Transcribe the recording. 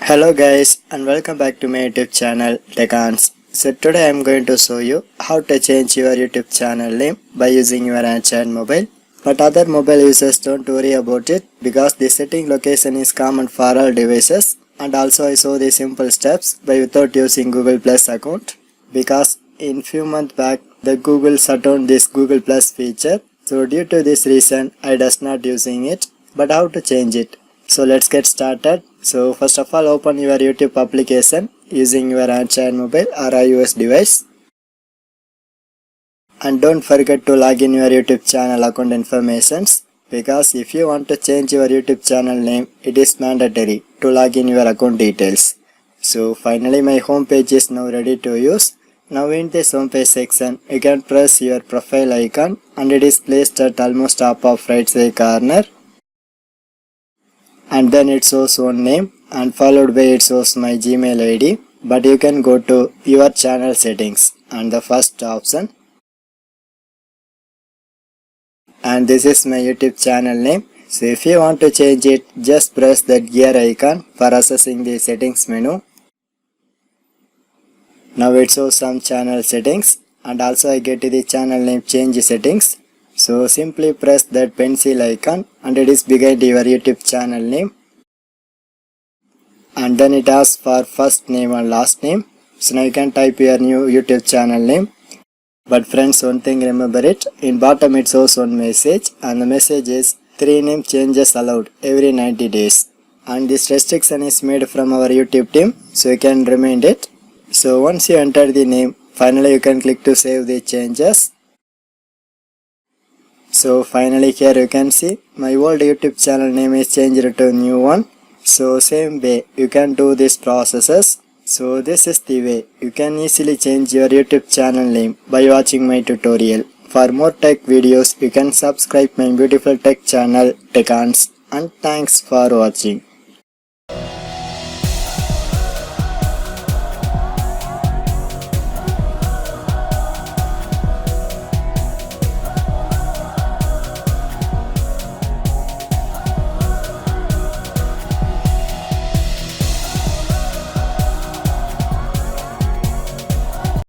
Hello guys and welcome back to my YouTube channel Techans. So today I am going to show you how to change your YouTube channel name by using your Android mobile. But other mobile users don't worry about it because the setting location is common for all devices, and also I show the simple steps by without using Google Plus account because in few months back the Google shut down this Google Plus feature. So due to this reason I does not using it. But how to change it? So let's get started. So first of all, open your YouTube application using your Android mobile or iOS device. And don't forget to log in your YouTube channel account informations, because if you want to change your YouTube channel name, it is mandatory to log in your account details. So finally my home page is now ready to use. Now in this home page section, you can press your profile icon and it is placed at almost top of right side corner. And then it shows one name and followed by it shows my Gmail ID. But you can go to your channel settings and the first option. And this is my YouTube channel name. So if you want to change it, just press that gear icon for accessing the settings menu. Now it shows some channel settings, and also I get to the channel name change settings. So simply press that pencil icon and it is behind your YouTube channel name. And then it asks for first name and last name. So now you can type your new YouTube channel name. But friends, one thing remember it, in bottom it shows one message and the message is 3 name changes allowed every 90 days. And this restriction is made from our YouTube team, so you can remind it. So once you enter the name, finally you can click to save the changes. So finally here you can see my old YouTube channel name is changed to a new one. So same way you can do these processes. So this is the way you can easily change your YouTube channel name by watching my tutorial. For more tech videos you can subscribe my beautiful tech channel Techans, and thanks for watching.